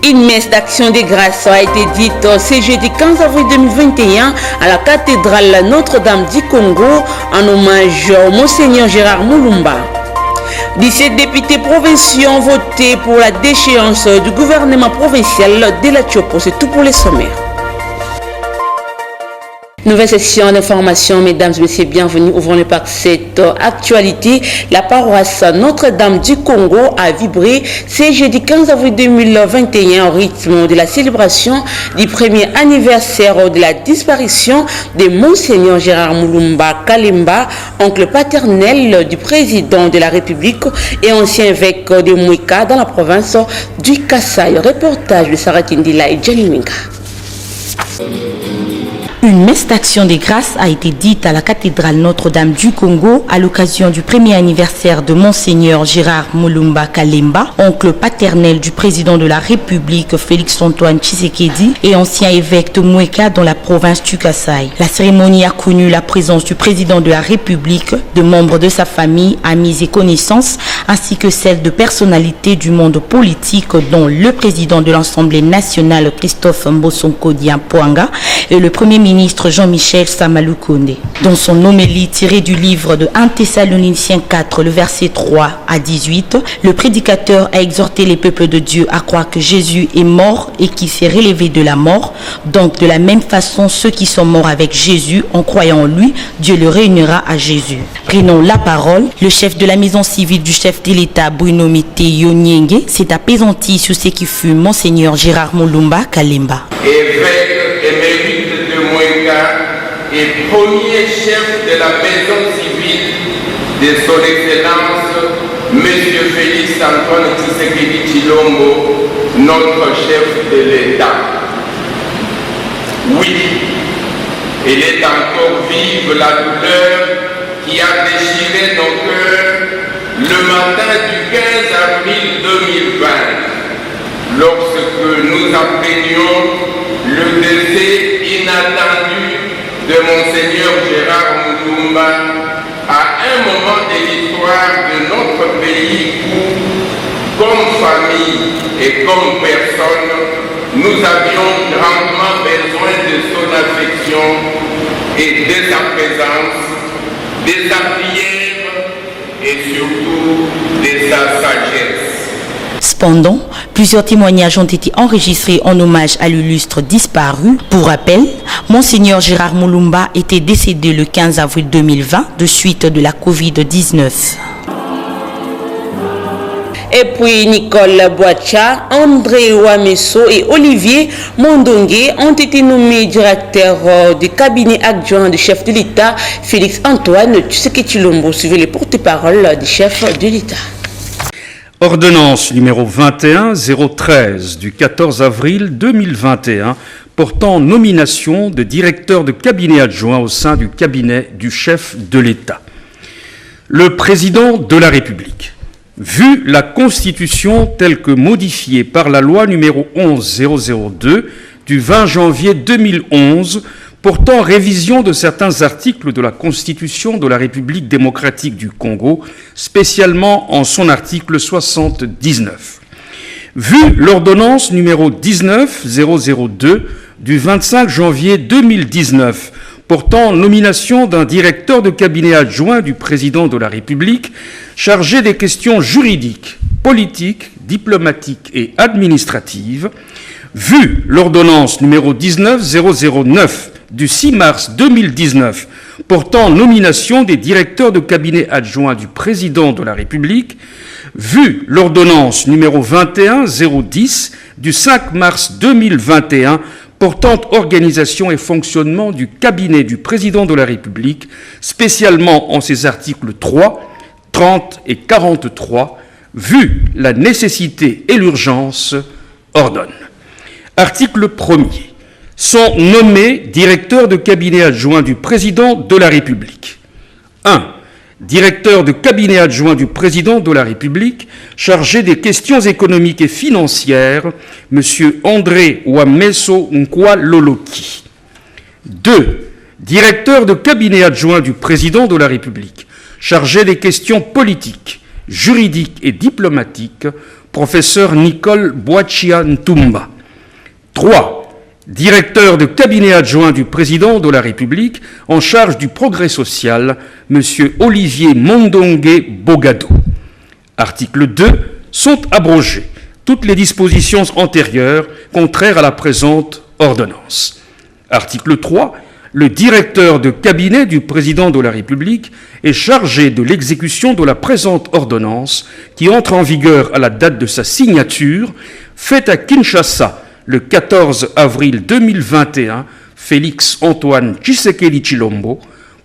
Une messe d'action de grâce a été dite ce jeudi 15 avril 2021 à la cathédrale Notre-Dame du Congo en hommage au Monseigneur Gérard Mulumba. 17 députés provinciaux ont voté pour la déchéance du gouvernement provincial de la Tchopo. C'est tout pour les sommaires. Nouvelle session d'information, mesdames et messieurs, bienvenue. Ouvrons le par cette actualité. La paroisse Notre-Dame du Congo a vibré ce jeudi 15 avril 2021 au rythme de la célébration du premier anniversaire de la disparition de Monseigneur Gérard Mulumba Kalemba, oncle paternel du président de la République et ancien évêque de Mouika dans la province du Kasaï. Reportage de Sarah Tindila et Jenny Minga. Une messe d'action des grâces a été dite à la cathédrale Notre-Dame du Congo à l'occasion du premier anniversaire de Monseigneur Gérard Mulumba Kalemba, oncle paternel du président de la République Félix-Antoine Tshisekedi et ancien évêque de Mouika dans la province du Kasaï. La cérémonie a connu la présence du président de la République, de membres de sa famille, amis et connaissances, ainsi que celle de personnalités du monde politique dont le président de l'Assemblée nationale Christophe Mbosonko Diampoanga et le premier ministre Jean-Michel Samalou Kondé. Dans son homélie tirée du livre de 1 Thessaloniciens 4, le verset 3 à 18, le prédicateur a exhorté les peuples de Dieu à croire que Jésus est mort et qu'il s'est relevé de la mort. Donc de la même façon, ceux qui sont morts avec Jésus, en croyant en lui, Dieu le réunira à Jésus. Prenons la parole. Le chef de la maison civile du chef de l'État, Bruno Mite Yonyenge, s'est apaisanti sur ce qui fut Monseigneur Gérard Mulumba Kalemba. Et premier chef de la maison civile de son Excellence, M. Félix-Antoine Tshisekedi Tshilombo, notre chef de l'État. Oui, il est encore vive la douleur qui a déchiré nos cœurs le matin du 15 avril 2020, lorsque nous apprenions le décès inattendu de Monseigneur Gérard Mulumba à un moment de l'histoire de notre pays où, comme famille et comme personne, nous avions grandement besoin de son affection et de sa présence, de sa prière et surtout de sa sagesse. Cependant, plusieurs témoignages ont été enregistrés en hommage à l'illustre disparu. Pour rappel, Monseigneur Gérard Mulumba était décédé le 15 avril 2020 de suite de la Covid-19. Et puis Nicole Boacha, André Ouamesso et Olivier Mondongue ont été nommés directeurs du cabinet adjoint du chef de l'État, Félix-Antoine Tshisekedi Tshilombo. Suivez les porte-paroles du chef de l'État. Ordonnance numéro 21-013 du 14 avril 2021 portant nomination de directeur de cabinet adjoint au sein du cabinet du chef de l'État. Le président de la République, vu la Constitution telle que modifiée par la loi numéro 11-002 du 20 janvier 2011 portant révision de certains articles de la Constitution de la République démocratique du Congo, spécialement en son article 79. Vu l'ordonnance numéro 19-002 du 25 janvier 2019 portant nomination d'un directeur de cabinet adjoint du président de la République chargé des questions juridiques, politiques, diplomatiques et administratives, vu l'ordonnance numéro 19-009 du 6 mars 2019 portant nomination des directeurs de cabinet adjoints du président de la République, vu l'ordonnance numéro 21-010 du 5 mars 2021 portant organisation et fonctionnement du cabinet du président de la République, spécialement en ses articles 3, 30 et 43, vu la nécessité et l'urgence, ordonne. Article 1er. Sont nommés directeurs de cabinet adjoint du président de la République. 1. Directeur de cabinet adjoint du président de la République, chargé des questions économiques et financières, M. André Ouamesso Nkwaloloki. 2. Directeur de cabinet adjoint du président de la République, chargé des questions politiques, juridiques et diplomatiques, professeur Nicole Boachia-Ntumba. 3. Directeur de cabinet adjoint du président de la République en charge du progrès social, M. Olivier Mondongue Bogado. Article 2. Sont abrogées toutes les dispositions antérieures contraires à la présente ordonnance. Article 3. Le directeur de cabinet du président de la République est chargé de l'exécution de la présente ordonnance qui entre en vigueur à la date de sa signature, faite à Kinshasa le 14 avril 2021, Félix Antoine Tshisekedi Tshilombo,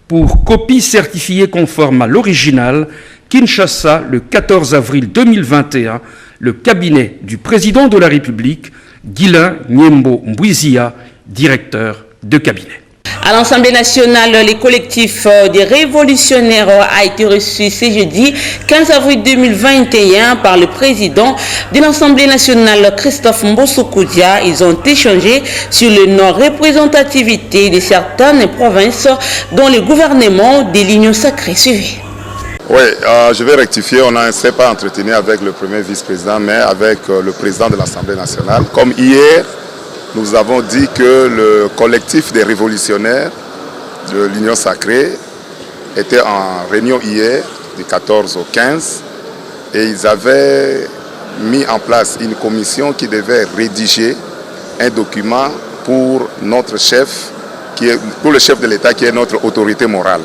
pour copie certifiée conforme à l'original, Kinshasa le 14 avril 2021, le cabinet du président de la République, Guilain Nyembo Mbouizia, directeur de cabinet. À l'Assemblée nationale, les collectifs des révolutionnaires a été reçu ce jeudi 15 avril 2021 par le président de l'Assemblée nationale, Christophe Mbosso-Koudia. Ils ont échangé sur le non-représentativité de certaines provinces dont le gouvernement des lignes sacrées suivi. Oui, je vais rectifier, on ne s'est pas entretenu avec le premier vice-président, mais avec le président de l'Assemblée nationale. Comme hier, nous avons dit que le collectif des révolutionnaires de l'Union sacrée était en réunion hier, du 14 au 15, et ils avaient mis en place une commission qui devait rédiger un document pour notre chef, pour le chef de l'État qui est notre autorité morale.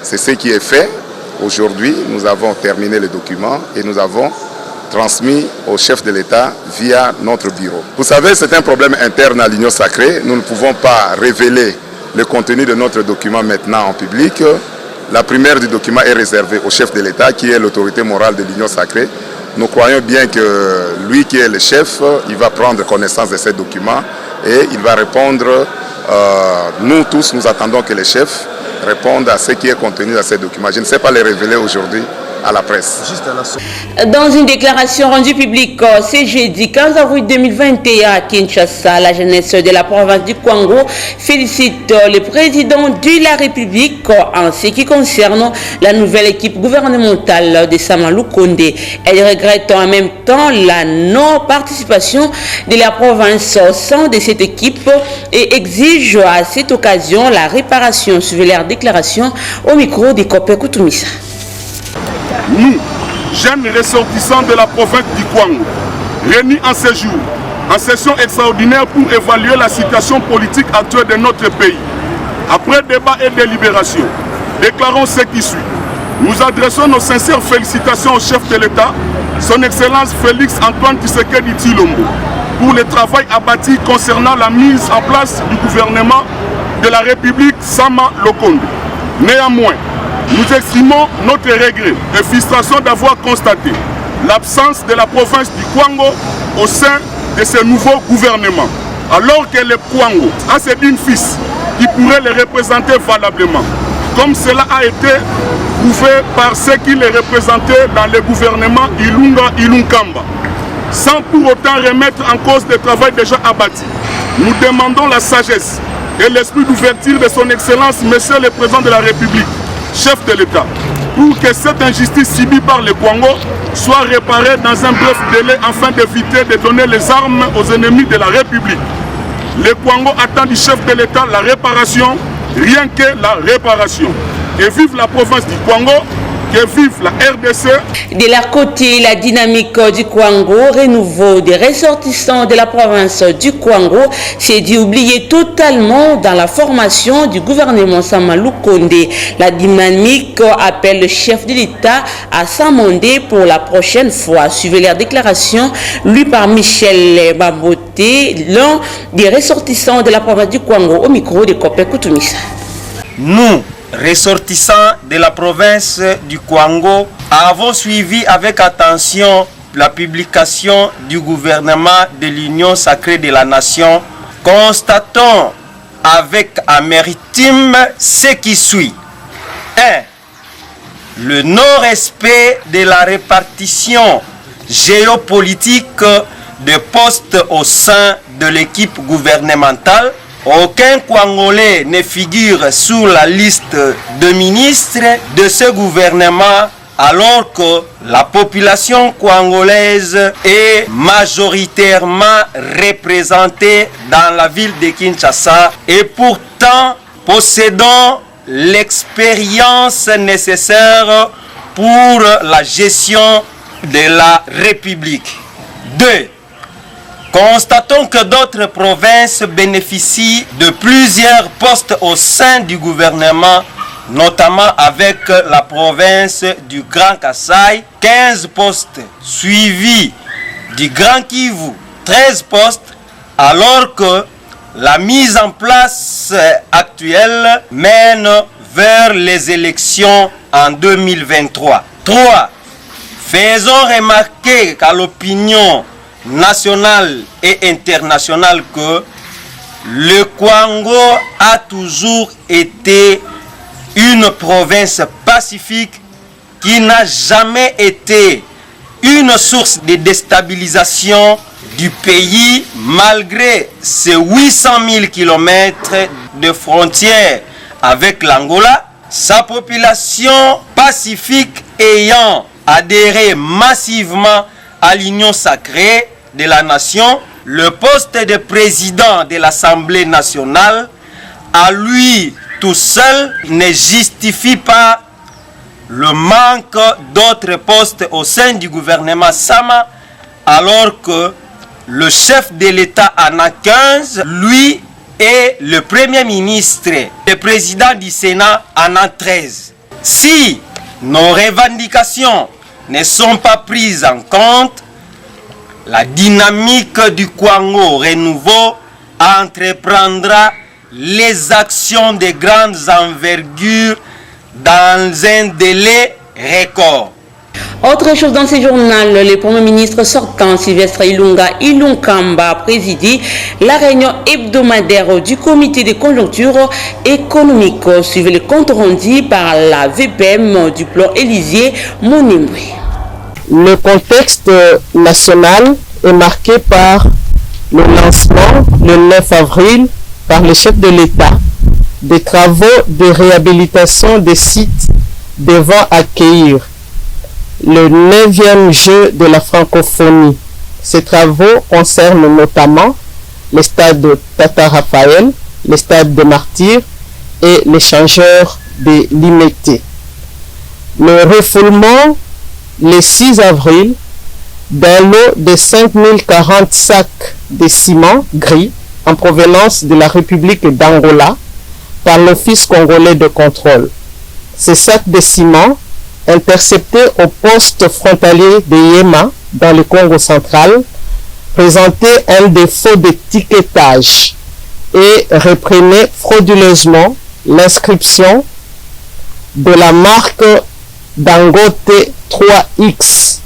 C'est ce qui est fait. Aujourd'hui, nous avons terminé le document et nous avons transmis au chef de l'État via notre bureau. Vous savez, c'est un problème interne à l'Union sacrée. Nous ne pouvons pas révéler le contenu de notre document maintenant en public. La première du document est réservée au chef de l'État qui est l'autorité morale de l'Union sacrée. Nous croyons bien que lui qui est le chef, il va prendre connaissance de ces documents et il va répondre. Nous tous, nous attendons que le chef réponde à ce qui est contenu dans ces documents. Je ne sais pas les révéler aujourd'hui à la presse. Dans une déclaration rendue publique ce jeudi 15 avril 2021 à Kinshasa, la jeunesse de la province du Kwango félicite le président de la République en ce qui concerne la nouvelle équipe gouvernementale de Samalou Kondé. Elle regrette en même temps la non-participation de la province au sein de cette équipe et exige à cette occasion la réparation. Suivez leur déclaration au micro de Kopé Koutoumissa. Nous, jeunes ressortissants de la province du Kwango, réunis en ce jour, en session extraordinaire pour évaluer la situation politique actuelle de notre pays. Après débat et délibération, déclarons ce qui suit. Nous adressons nos sincères félicitations au chef de l'État, son Excellence Félix Antoine Tshisekedi Tshilombo, pour le travail abattu concernant la mise en place du gouvernement de la République Sama Lokondo. Néanmoins, nous exprimons notre regret et frustration d'avoir constaté l'absence de la province du Kwango au sein de ce nouveau gouvernement, alors que le Kwango a ses dignes fils qui pourraient les représenter valablement, comme cela a été prouvé par ceux qui les représentaient dans le gouvernement Ilunga-Ilunkamba. Sans pour autant remettre en cause le travail déjà abattu, nous demandons la sagesse et l'esprit d'ouverture de son Excellence, Monsieur le Président de la République, chef de l'État, pour que cette injustice subie par le Kwango soit réparée dans un bref délai afin d'éviter de donner les armes aux ennemis de la République. Le Kwango attend du chef de l'État la réparation, rien que la réparation. Et vive la province du Kwango, que vive la RDC. De leur côté, la dynamique du Kwango, renouveau des ressortissants de la province du Kwango, s'est dit oublié totalement dans la formation du gouvernement Samalou Kondé. La dynamique appelle le chef de l'État à s'amender pour la prochaine fois. Suivez leur déclaration, lue par Michel Baboté, l'un des ressortissants de la province du Kwango, au micro de Kopé Koutoumissa. Nous, ressortissants de la province du Kwango, avons suivi avec attention la publication du gouvernement de l'Union sacrée de la nation. Constatons avec amertume ce qui suit. 1. Le non-respect de la répartition géopolitique de postes au sein de l'équipe gouvernementale. Aucun Kwangolais ne figure sur la liste de ministres de ce gouvernement alors que la population congolaise est majoritairement représentée dans la ville de Kinshasa et pourtant possédant l'expérience nécessaire pour la gestion de la République. 2. Constatons que d'autres provinces bénéficient de plusieurs postes au sein du gouvernement, notamment avec la province du Grand Kasaï, 15 postes, suivis du Grand Kivu, 13 postes, alors que la mise en place actuelle mène vers les élections en 2023. 3. Faisons remarquer qu'à l'opinion nationale et internationale que le Congo a toujours été une province pacifique qui n'a jamais été une source de déstabilisation du pays malgré ses 800 000 km de frontières avec l'Angola, sa population pacifique ayant adhéré massivement à l'union sacrée de la nation, le poste de président de l'Assemblée nationale, à lui tout seul, ne justifie pas le manque d'autres postes au sein du gouvernement Sama, alors que le chef de l'État en a 15, lui et le Premier ministre, le président du Sénat en a 13. Si nos revendications ne sont pas prises en compte, la dynamique du Congo Renouveau entreprendra les actions de grandes envergures dans un délai record. Autre chose dans ce journal, le Premier ministre sortant Sylvestre Ilunkamba a présidé la réunion hebdomadaire du comité de conjoncture économique, suivi le compte rendu par la VPM du plan Élysée Monimwe. Le contexte national est marqué par le lancement le 9 avril par le chef de l'État des travaux de réhabilitation des sites devant accueillir le 9e jeu de la francophonie. Ces travaux concernent notamment le stade de Tata Raphaël, le stade de Martyrs et l'échangeur de Limité. Le refoulement le 6 avril d'un lot de 5040 sacs de ciment gris en provenance de la République d'Angola par l'Office congolais de contrôle. Ces sacs de ciment interceptés au poste frontalier de Yema dans le Congo central présentaient un défaut d'étiquetage et reprenaient frauduleusement l'inscription de la marque Dangote 3X.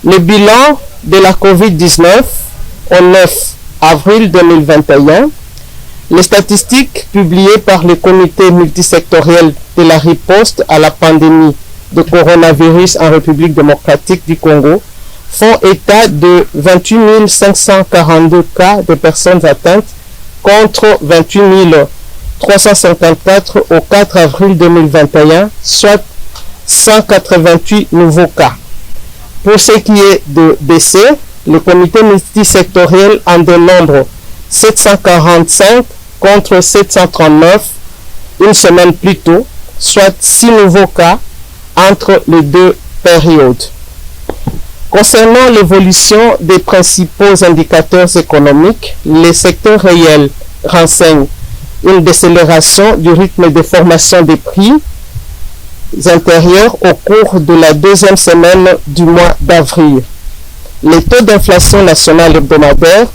Le bilan de la COVID-19 au 9 avril 2021, les statistiques publiées par le comité multisectoriel de la riposte à la pandémie de coronavirus en République démocratique du Congo font état de 28 542 cas de personnes atteintes contre 28 354 au 4 avril 2021, soit 188 nouveaux cas. Pour ce qui est de décès, le comité multisectoriel en dénombre 745 contre 739 une semaine plus tôt, soit 6 nouveaux cas entre les deux périodes. Concernant l'évolution des principaux indicateurs économiques, les secteurs réels renseignent une décélération du rythme de formation des prix intérieurs au cours de la deuxième semaine du mois d'avril. Le taux d'inflation nationale hebdomadaire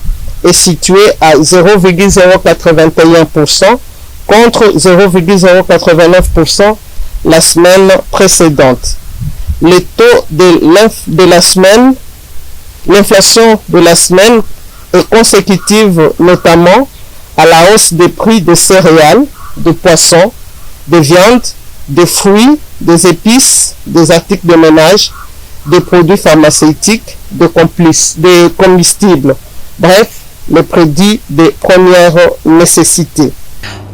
est situé à 0,081% contre 0,089% la semaine précédente. Le taux de la semaine, l'inflation de la semaine est consécutive notamment à la hausse des prix des céréales, des poissons, des viandes, des fruits, des épices, des articles de ménage, des produits pharmaceutiques, des combustibles, bref, les produits de première nécessité.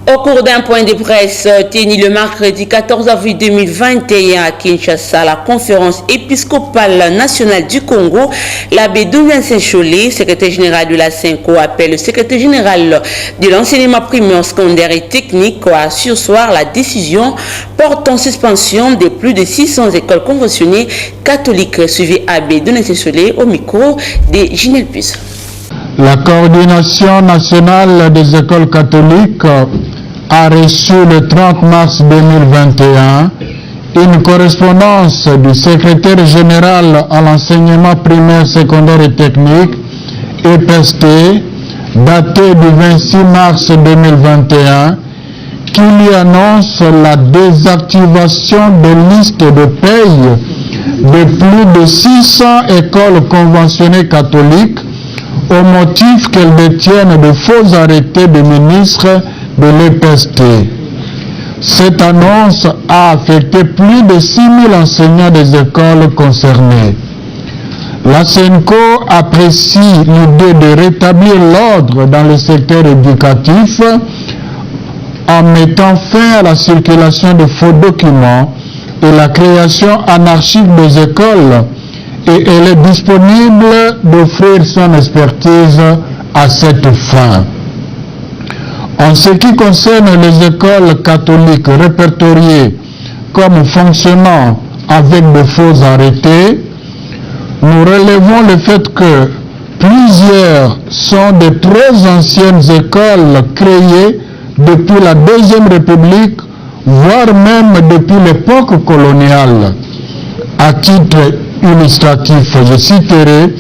Au cours d'un point de presse tenu le mercredi 14 avril 2021 à Kinshasa, la conférence épiscopale nationale du Congo, l'abbé Vincent Cholet, secrétaire général de la CENCO, appelle le secrétaire général de l'enseignement primaire, secondaire et technique à surseoir la décision portant suspension de plus de 600 écoles conventionnées catholiques. Suivi abbé Vincent Cholet au micro de Ginelle Puce. La coordination nationale des écoles catholiques a reçu le 30 mars 2021 une correspondance du secrétaire général à l'enseignement primaire, secondaire et technique, EPST, datée du 26 mars 2021, qui lui annonce la désactivation de listes de paye de plus de 600 écoles conventionnées catholiques au motif qu'elles détiennent de faux arrêtés de ministres de l'EPST. Cette annonce a affecté plus de 6 000 enseignants des écoles concernées. La CENCO apprécie l'idée de rétablir l'ordre dans le secteur éducatif en mettant fin à la circulation de faux documents et la création anarchique des écoles, et elle est disponible d'offrir son expertise à cette fin. En ce qui concerne les écoles catholiques répertoriées comme fonctionnant avec de faux arrêtés, nous relevons le fait que plusieurs sont de très anciennes écoles créées depuis la Deuxième République, voire même depuis l'époque coloniale. À titre illustratif, je citerai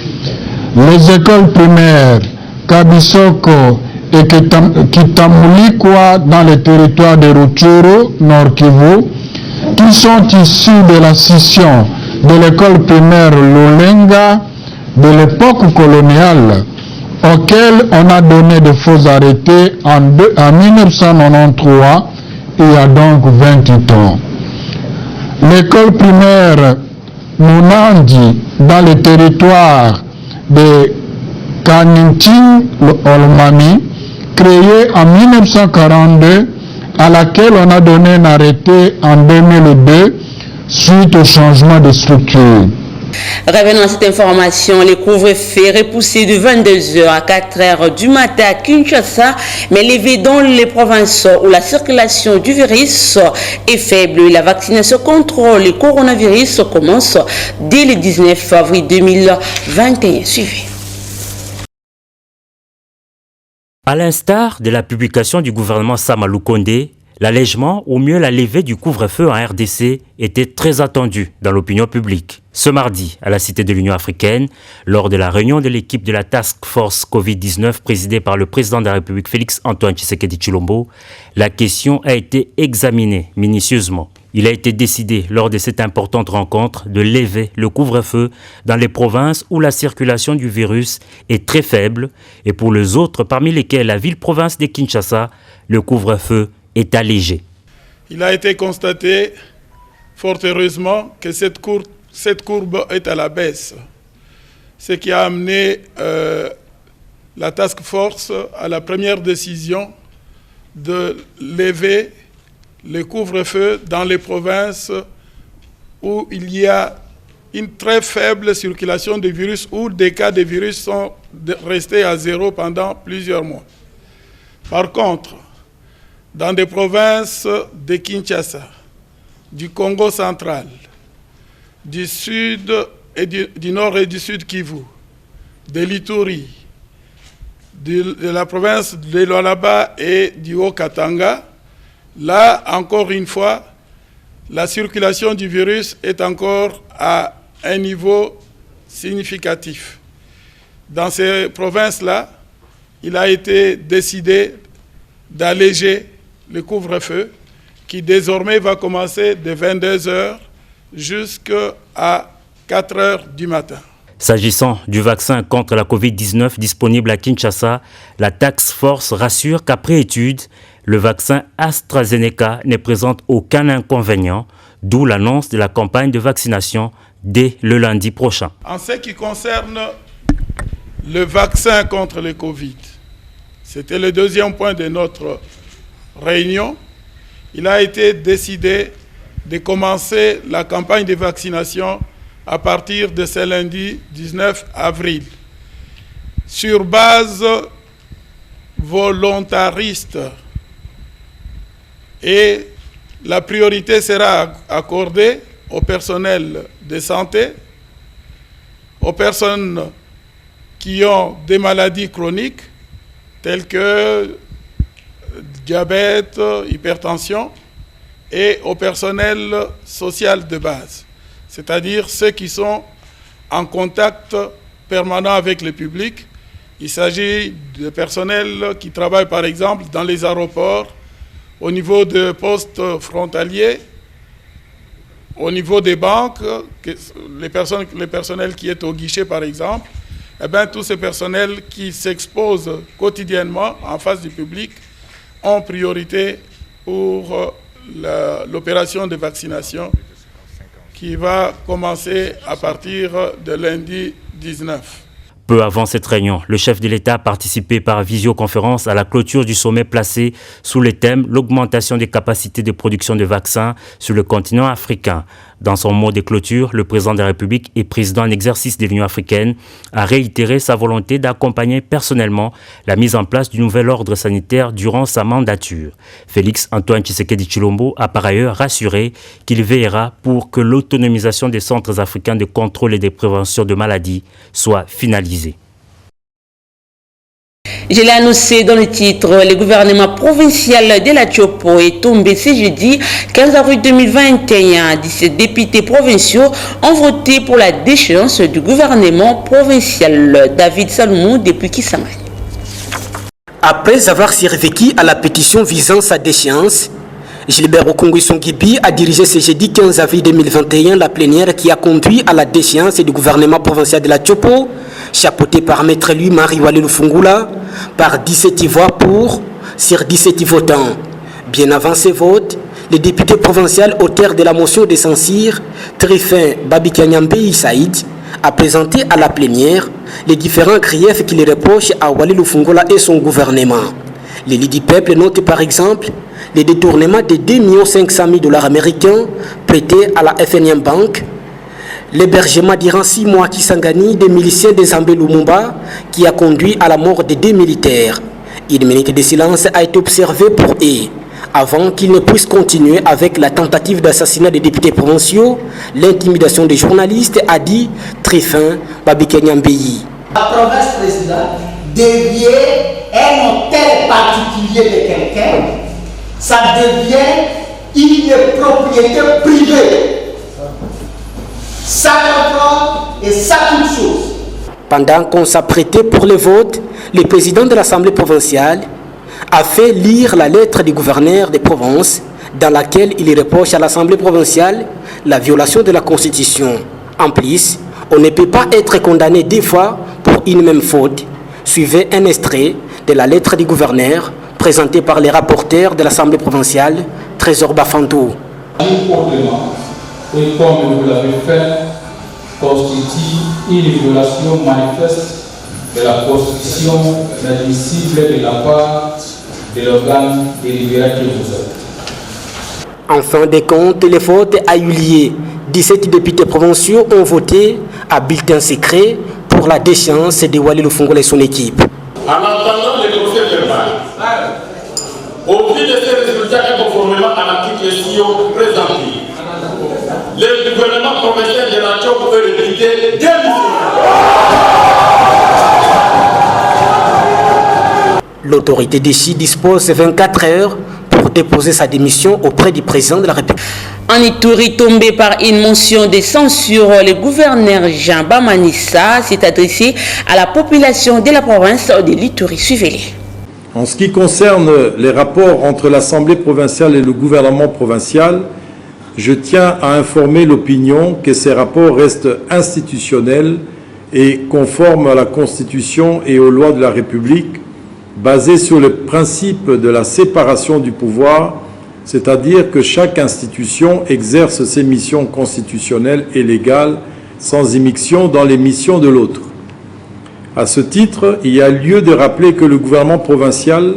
les écoles primaires Kabisoko et Kitamulikwa dans le territoire de Rutshuru, Nord Kivu, qui sont issus de la scission de l'école primaire Lulenga de l'époque coloniale, auquel on a donné de faux arrêtés en 1993, il y a donc 28 ans. L'école primaire Munandi dans le territoire de Kanintin Olmami, créée en 1942, à laquelle on a donné un arrêté en 2002 suite au changement de structure. Revenons à cette information, le couvre-feu repoussé de 22h à 4h du matin à Kinshasa, mais levé dans les provinces où la circulation du virus est faible. La vaccination contre le coronavirus commence dès le 19 avril 2021. Suivi. À l'instar de la publication du gouvernement Samalou Kondé, l'allègement ou mieux la levée du couvre-feu en RDC était très attendu dans l'opinion publique. Ce mardi, à la Cité de l'Union africaine, lors de la réunion de l'équipe de la Task Force Covid-19 présidée par le président de la République Félix-Antoine Tshisekedi Tshilombo, la question a été examinée minutieusement. Il a été décidé lors de cette importante rencontre de lever le couvre-feu dans les provinces où la circulation du virus est très faible et pour les autres, parmi lesquelles la ville-province de Kinshasa, le couvre-feu est allégé. Il a été constaté, fort heureusement, que cette courbe est à la baisse, ce qui a amené la task force à la première décision de lever le couvre-feu dans les provinces où il y a une très faible circulation de virus, où des cas de virus sont restés à zéro pendant plusieurs mois. Par contre, dans des provinces de Kinshasa, du Congo central, du sud et du nord et du sud Kivu, de l'Ituri, de la province de Lualaba et du Haut-Katanga, là, encore une fois, la circulation du virus est encore à un niveau significatif. Dans ces provinces-là, il a été décidé d'alléger le couvre-feu qui désormais va commencer de 22h jusqu'à 4h du matin. S'agissant du vaccin contre la Covid-19 disponible à Kinshasa, la Task Force rassure qu'après étude, le vaccin AstraZeneca ne présente aucun inconvénient, d'où l'annonce de la campagne de vaccination dès le lundi prochain. En ce qui concerne le vaccin contre le Covid, c'était le deuxième point de notre réunion, il a été décidé de commencer la campagne de vaccination à partir de ce lundi 19 avril. Sur base volontariste, et la priorité sera accordée au personnel de santé, aux personnes qui ont des maladies chroniques telles que diabète, hypertension, et au personnel social de base, c'est-à-dire ceux qui sont en contact permanent avec le public. Il s'agit de personnel qui travaillent par exemple dans les aéroports, au niveau de postes frontaliers, au niveau des banques, les personnels qui est au guichet par exemple, eh bien, tous ces personnels qui s'exposent quotidiennement en face du public ont priorité pour l'opération de vaccination qui va commencer à partir de lundi 19. Peu avant cette réunion, le chef de l'État a participé par visioconférence à la clôture du sommet placé sous le thème « L'augmentation des capacités de production de vaccins sur le continent africain ». Dans son mot de clôture, le président de la République et président en exercice de l'Union africaine a réitéré sa volonté d'accompagner personnellement la mise en place du nouvel ordre sanitaire durant sa mandature. Félix Antoine Tshisekedi Tshilombo a par ailleurs rassuré qu'il veillera pour que l'autonomisation des centres africains de contrôle et de prévention de maladies soit finalisée. Je l'ai annoncé dans le titre, le gouvernement provincial de la Tchopo est tombé ce jeudi 15 avril 2021. 17 députés provinciaux ont voté pour la déchéance du gouvernement provincial. David Salomon depuis Kisangani. Après avoir survécu à la pétition visant sa déchéance, Gilbert Okongui-Songibi a dirigé ce jeudi 15 avril 2021 la plénière qui a conduit à la déchéance du gouvernement provincial de la Tchopo, chapeauté par Maître Louis Marie Walilou Fungula, par 17 voix pour sur 17 votants. Bien avant ces votes, les députés provinciaux auteurs de la motion de censure, Trifin Babikanyambe Saïd, a présenté à la plénière les différents griefs qu'il reproche à Walilou Fungula et son gouvernement. Les lits du peuple notent par exemple les détournements de 2 500 000 $ américains prêtés à la FNM Bank, l'hébergement durant 6 mois à Kisangani des miliciens de Zambé Lumumba qui a conduit à la mort de 2 militaires. Une minute de silence a été observée pour eux avant qu'ils ne puissent continuer avec la tentative d'assassinat des députés provinciaux, l'intimidation des journalistes, a dit Trifin Babikanyambeyi. La province présidente devient un hôtel particulier de quelqu'un, ça devient une propriété privée. Ça contrôle et ça toute chose. Pendant qu'on s'apprêtait pour le vote, le président de l'Assemblée provinciale a fait lire la lettre du gouverneur des provinces dans laquelle il reproche à l'Assemblée provinciale la violation de la Constitution. En plus, on ne peut pas être condamné 2 fois pour une même faute. Suivez un extrait de la lettre du gouverneur présentée par les rapporteurs de l'Assemblée provinciale, Trésor Bafantou. Et comme vous l'avez fait, constitue une violation manifeste de la Constitution inadmissible de la part de l'organe délibératif que vous êtes. En fin de compte, le vote a eu lieu. 17 députés provinciaux ont voté à bulletin secret pour la déchéance de Walilou Fungula et son équipe. En entendant les procès verbal, au vu de ces résultats et conformément à l'article présenté, le gouvernement provincial de la Tchopo peut répliquer L'autorité d'Ichi dispose de 24 heures pour déposer sa démission auprès du président de la République. En Ituri, tombé par une motion de censure, le gouverneur Jean Bamanissa s'est adressé à la population de la province de l'Ituri. Suivez-les. En ce qui concerne les rapports entre l'Assemblée provinciale et le gouvernement provincial, je tiens à informer l'opinion que ces rapports restent institutionnels et conformes à la Constitution et aux lois de la République, basés sur le principe de la séparation du pouvoir, c'est-à-dire que chaque institution exerce ses missions constitutionnelles et légales sans immixtion dans les missions de l'autre. À ce titre, il y a lieu de rappeler que le gouvernement provincial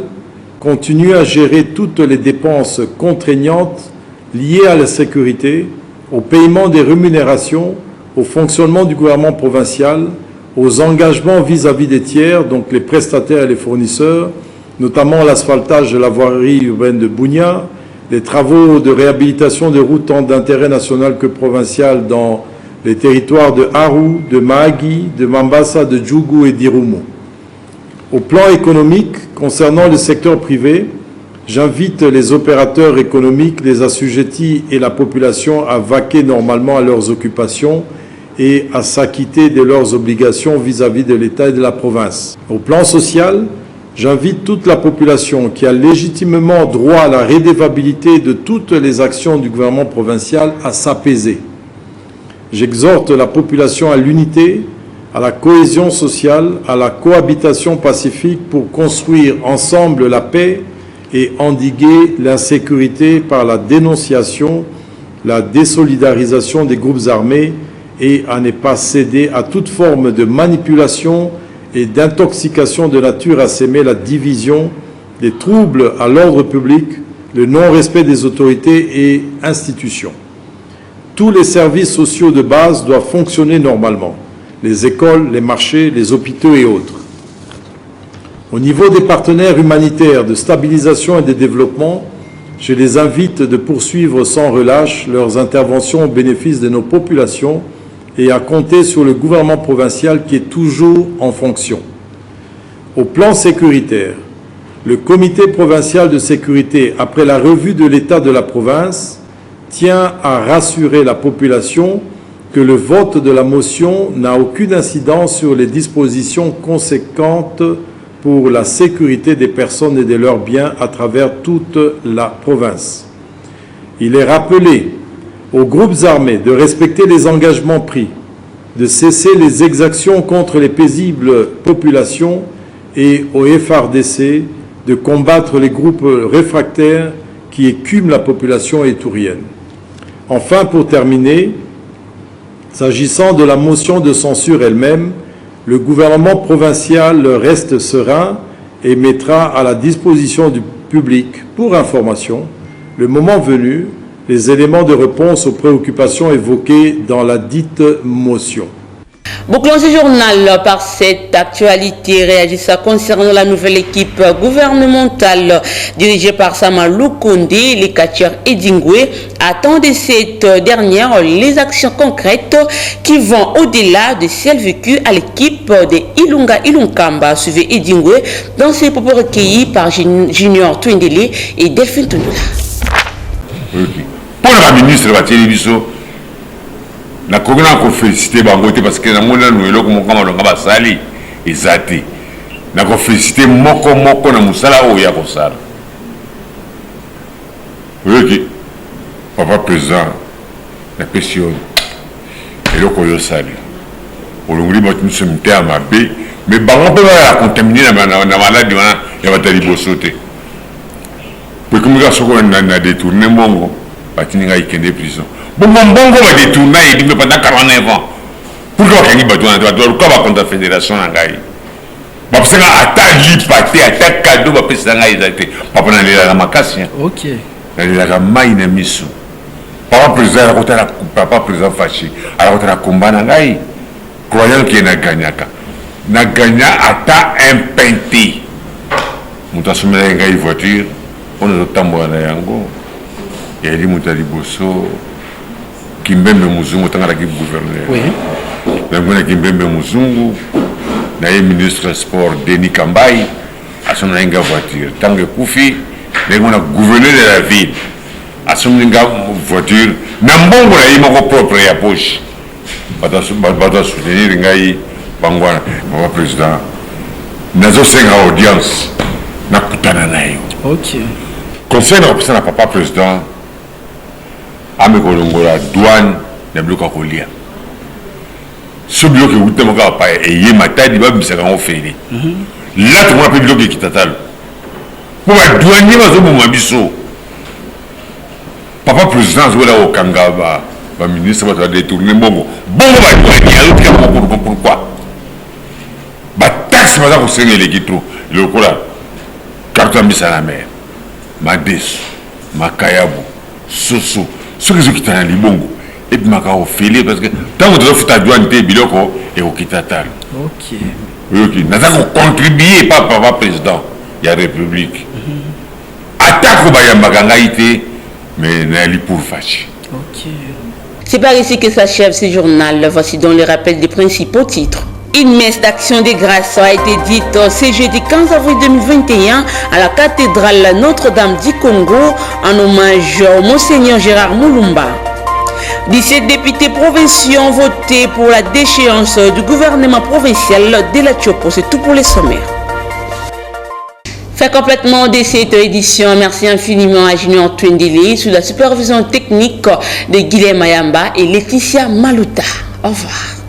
continue à gérer toutes les dépenses contraignantes liées à la sécurité, au paiement des rémunérations, au fonctionnement du gouvernement provincial, aux engagements vis-à-vis des tiers, donc les prestataires et les fournisseurs, notamment l'asphaltage de la voirie urbaine de Bunia, les travaux de réhabilitation des routes tant d'intérêt national que provincial dans les territoires de Haru, de Mahagi, de Mambasa, de Djougou et d'Irumu. Au plan économique, concernant le secteur privé, j'invite les opérateurs économiques, les assujettis et la population à vaquer normalement à leurs occupations et à s'acquitter de leurs obligations vis-à-vis de l'État et de la province. Au plan social, j'invite toute la population qui a légitimement droit à la redevabilité de toutes les actions du gouvernement provincial à s'apaiser. J'exhorte la population à l'unité, à la cohésion sociale, à la cohabitation pacifique pour construire ensemble la paix et endiguer l'insécurité par la dénonciation, la désolidarisation des groupes armés et à ne pas céder à toute forme de manipulation et d'intoxication de nature à s'aimer la division, des troubles à l'ordre public, le non-respect des autorités et institutions. Tous les services sociaux de base doivent fonctionner normalement, les écoles, les marchés, les hôpitaux et autres. Au niveau des partenaires humanitaires de stabilisation et de développement, je les invite de poursuivre sans relâche leurs interventions au bénéfice de nos populations et à compter sur le gouvernement provincial qui est toujours en fonction. Au plan sécuritaire, le comité provincial de sécurité, après la revue de l'état de la province, tient à rassurer la population que le vote de la motion n'a aucune incidence sur les dispositions conséquentes pour la sécurité des personnes et de leurs biens à travers toute la province. Il est rappelé aux groupes armés de respecter les engagements pris, de cesser les exactions contre les paisibles populations et au FRDC de combattre les groupes réfractaires qui écument la population étourienne. Enfin, pour terminer, s'agissant de la motion de censure elle-même, le gouvernement provincial reste serein et mettra à la disposition du public, pour information, le moment venu, les éléments de réponse aux préoccupations évoquées dans la dite motion. Bouclons ce journal par cette actualité réagissant concernant la nouvelle équipe gouvernementale dirigée par Sama Lukonde, les Kachir et Dingwe, attendent de cette dernière les actions concrètes qui vont au-delà de celles vécues à l'équipe de Ilunga Ilunkamba, suivi Edingwe, dans ses propos recueillis par Junior Twindele et Delphine Tundula. Pour la ministre Batieli Bisso, na kogona ko féliciter bango te parce que na mona nuelo ko mokama longa basali ezati na ko féliciter moko na musala o ya ko sala. Oui, papa président la question et le ko yo sali olongri ba tunu semte amabe mais bango pe ba contaminer na maladi wana ya batali bosote pour comme ga soko na détourner mbongo batini ga ikende prison. Bongo va détourner et dit pendant 49 ans. Pourquoi qu'il y a une la fédération nangai? Parce que attaque lipaté, attaque cadeau, va passer nangai exacté. Papa n'a la makasi. OK. La maïna misu. Papa président fâché. Alors la combat nangai, croyant qu'il n'a gagné ka. Na gagné ata un peinté. Mutasumé nangai voiture, on a tambour na yango. Et il dit mutali bosso. Kimbembe Muzungu tangara ki gouverneur. Oui. Nangona Kimbembe Muzungu, na ministre sport Denis Kambai, asomna nga voiture. Tangue Koufi, nangona gouverneur de la ville. Asomna nga voiture, nambongo na yimoko propre ya poche. Bata soutenir ngai bangwana, mon président. Nazo senga audience na kutana nayo. OK. Conseil na papa président ame kolongola douane na bloka kolia so bloke utema ka pa eye matadi ba bisaka ngo feli là to mona pe bloke kitatalo pour la douane bazo mo mabiso papa président zo la okanga ba ministre ba détourner mbongo ba douane ya luka ko pourquoi ba taxe ba ko sengele kitro le kola bato ya misa na mer madeso makayabu soso soki ezokita na libongo ebimaka ofele parce que ntango tozofuta douane te biloko ekokita tala oyoki naza kocontribue pa papa président ya république atako bayambaka ngai te mais nayali pour faci. C'est par ici que s'achève ce journal. Voici donc le rappel des principaux titres. Une messe d'action de grâce a été dite ce jeudi 15 avril 2021 à la cathédrale Notre-Dame du Congo en hommage au Monseigneur Gérard Mulumba. 17 députés provinciaux ont voté pour la déchéance du gouvernement provincial de la Tchopo. C'est tout pour les sommaires. Fait complètement de cette édition. Merci infiniment à Junior Twendili sous la supervision technique de Guilhem Mayamba et Laetitia Maluta. Au revoir.